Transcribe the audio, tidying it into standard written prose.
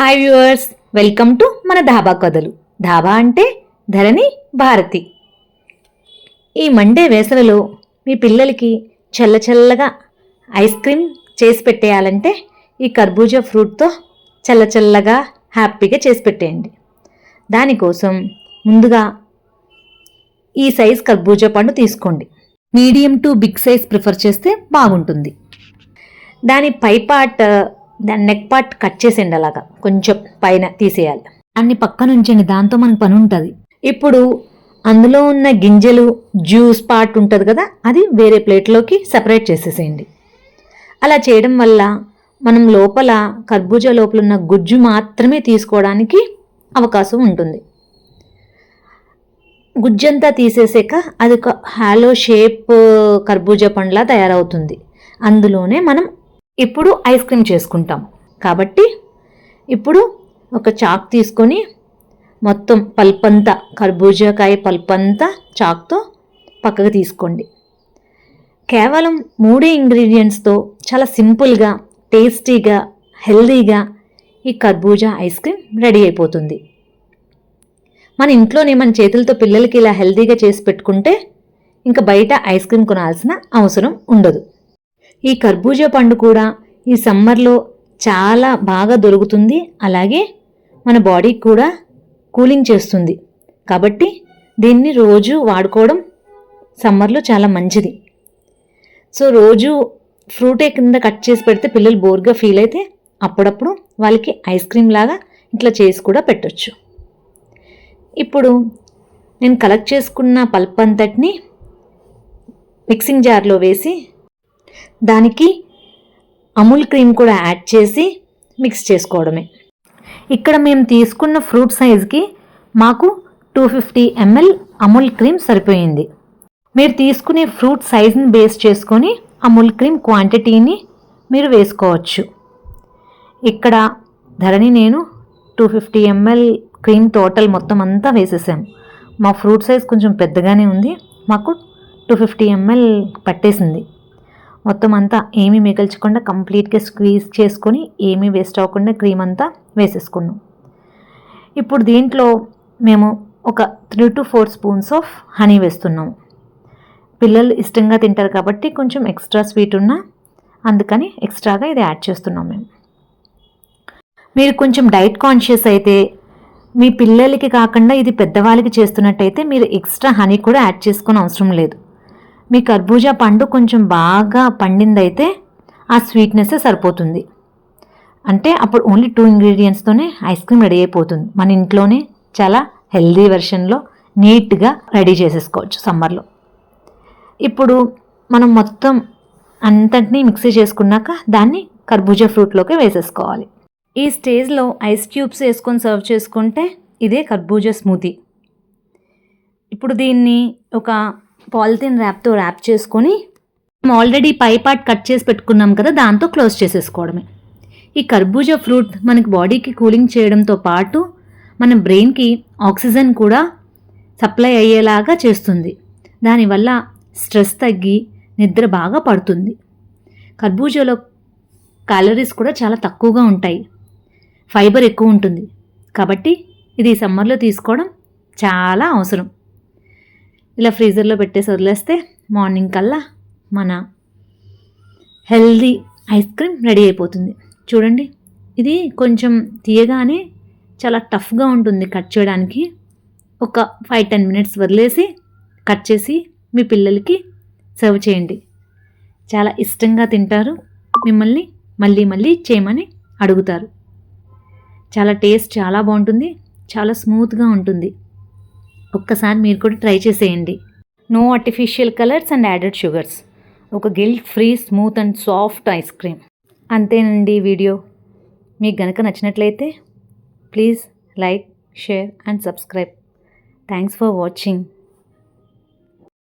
Hi viewers, welcome to మన ధాబా కథలు. ధాబా అంటే ధరణి భారతి. ఈ మండే వేసవిలో మీ పిల్లలకి చల్లగా ఐస్ క్రీమ్ చేసి పెట్టేయాలంటే ఈ కర్బూజా ఫ్రూట్తో చల్లగా హ్యాపీగా చేసి పెట్టేయండి. దానికోసం ముందుగా ఈ సైజ్ కర్బూజా పండు తీసుకోండి. Medium to big size prefer చేస్తే బాగుంటుంది. దాని పై పార్ట్, దాని నెక్ పార్ట్ కట్ చేసేయండి. అలాగా కొంచెం పైన తీసేయాలి. దాన్ని పక్కన ఉంచండి, దాంతో మనకు పని ఉంటుంది. ఇప్పుడు అందులో ఉన్న గింజలు, జ్యూస్ పార్ట్ ఉంటుంది కదా, అది వేరే ప్లేట్లోకి సపరేట్ చేసేసేయండి. అలా చేయడం వల్ల మనం లోపల కర్బూజా లోపల ఉన్న గుజ్జు మాత్రమే తీసుకోవడానికి అవకాశం ఉంటుంది. గుజ్జంతా తీసేసాక అది ఒక హాలో షేప్ కర్బూజా పండ్లా తయారవుతుంది. అందులోనే మనం ఇప్పుడు ఐస్ క్రీమ్ చేసుకుంటాం. కాబట్టి ఇప్పుడు ఒక చాక్ తీసుకొని మొత్తం పల్పంతా, కర్బూజాకాయ పల్పంతా చాక్తో పక్కకు తీసుకోండి. కేవలం 3 ఇంగ్రీడియంట్స్తో చాలా సింపుల్గా, టేస్టీగా, హెల్దీగా ఈ కర్బూజా ఐస్ క్రీమ్ రెడీ అయిపోతుంది. మన ఇంట్లోనే మన చేతులతో పిల్లలకి ఇలా హెల్దీగా చేసి పెట్టుకుంటే ఇంకా బయట ఐస్ క్రీమ్ కొనాల్సిన అవసరం ఉండదు. ఈ కర్బూజా పండు కూడా ఈ సమ్మర్లో చాలా బాగా దొరుకుతుంది. అలాగే మన బాడీకి కూడా కూలింగ్ చేస్తుంది. కాబట్టి దీన్ని రోజు వాడుకోవడం సమ్మర్లో చాలా మంచిది. సో రోజు ఫ్రూటే కింద కట్ చేసి పెడితే పిల్లలు బోర్గా ఫీల్ అయితే అప్పుడప్పుడు వాళ్ళకి ఐస్ క్రీమ్ లాగా ఇట్లా చేసి కూడా పెట్టొచ్చు. ఇప్పుడు నేను కలెక్ట్ చేసుకున్న పల్ప్ అంతటిని మిక్సింగ్ జార్లో వేసి దానికి అమూల్ క్రీమ్ కూడా యాడ్ చేసి మిక్స్ చేసుకోవడమే. ఇక్కడ మేము తీసుకున్న ఫ్రూట్ సైజ్కి మాకు 250 ml అమూల్ క్రీమ్ సరిపోయింది. మీరు తీసుకునే ఫ్రూట్ సైజ్ని బేస్ చేసుకొని అమూల్ క్రీమ్ క్వాంటిటీని మీరు వేసుకోవచ్చు. ఇక్కడ ధరణి నేను 250 ml క్రీమ్ టోటల్ మొత్తం అంతా వేసేసాము. మా ఫ్రూట్ సైజ్ కొంచెం పెద్దగానే ఉంది, మాకు 250 ml పట్టేసింది. మొత్తం అంతా ఏమీ మిగల్చకుండా కంప్లీట్గా స్క్వీజ్ చేసుకొని ఏమీ వేస్ట్ అవ్వకుండా క్రీమ్ అంతా వేసేసుకున్నాం. ఇప్పుడు దీంట్లో మేము ఒక 3 to 4 స్పూన్స్ ఆఫ్ హనీ వేస్తున్నాము. పిల్లలు ఇష్టంగా తింటారు కాబట్టి కొంచెం ఎక్స్ట్రా స్వీట్ ఉన్నా అందుకని ఎక్స్ట్రాగా ఇది యాడ్ చేస్తున్నాం మేము. మీరు కొంచెం డైట్ కాన్షియస్ అయితే, మీ పిల్లలకి కాకుండా ఇది పెద్దవాళ్ళకి చేస్తున్నట్టయితే మీరు ఎక్స్ట్రా హనీ కూడా యాడ్ చేసుకునే అవసరం లేదు. మీ కర్బూజా పండు కొంచెం బాగా పండిందైతే ఆ స్వీట్నెస్ సరిపోతుంది. అంటే అప్పుడు ఓన్లీ 2 ఇంగ్రీడియంట్స్తోనే ఐస్ క్రీమ్ రెడీ అయిపోతుంది. మన ఇంట్లోనే చాలా హెల్దీ వెర్షన్లో నీట్గా రెడీ చేసేసుకోవచ్చు సమ్మర్లో. ఇప్పుడు మనం మొత్తం అంతటినీ మిక్సీ చేసుకున్నాక దాన్ని కర్బూజా ఫ్రూట్లోకి వేసేసుకోవాలి. ఈ స్టేజ్లో ఐస్ క్యూబ్స్ వేసుకొని సర్వ్ చేసుకుంటే ఇదే కర్బూజా స్మూతీ. ఇప్పుడు దీన్ని ఒక పాలిథిన్ ర్యాప్తో ర్యాప్ చేసుకొని ఆల్రెడీ పై పార్ట్ కట్ చేసి పెట్టుకున్నాం కదా, దాంతో క్లోజ్ చేసేసుకోవడమే. ఈ కర్బూజా ఫ్రూట్ మనకి బాడీకి కూలింగ్ చేయడంతో పాటు మన బ్రెయిన్కి ఆక్సిజన్ కూడా సప్లై అయ్యేలాగా చేస్తుంది. దానివల్ల స్ట్రెస్ తగ్గి నిద్ర బాగా పడుతుంది. కర్బూజాలో క్యాలరీస్ కూడా చాలా తక్కువగా ఉంటాయి, ఫైబర్ ఎక్కువ ఉంటుంది. కాబట్టి ఇది సమ్మర్లో తీసుకోవడం చాలా అవసరం. ఇలా ఫ్రీజర్లో పెట్టేసి వదిలేస్తే మార్నింగ్ కల్లా మన హెల్దీ ఐస్ క్రీమ్ రెడీ అయిపోతుంది. చూడండి, ఇది కొంచెం తీయగానే చాలా టఫ్గా ఉంటుంది కట్ చేయడానికి. ఒక 5-10 minutes వదిలేసి కట్ చేసి మీ పిల్లలకి సర్వ్ చేయండి. చాలా ఇష్టంగా తింటారు, మిమ్మల్ని మళ్ళీ చేయమని అడుగుతారు. చాలా టేస్ట్ చాలా బాగుంటుంది, చాలా స్మూత్గా ఉంటుంది. ఒక్కసారి మీరు కూడా ట్రై చేసేయండి. No artificial colours and added sugars, ఒక guilt free smooth and soft ice cream. అంతేనండి వీడియో. మీకు గనక నచ్చినట్లయితే please like, share and subscribe. Thanks for watching.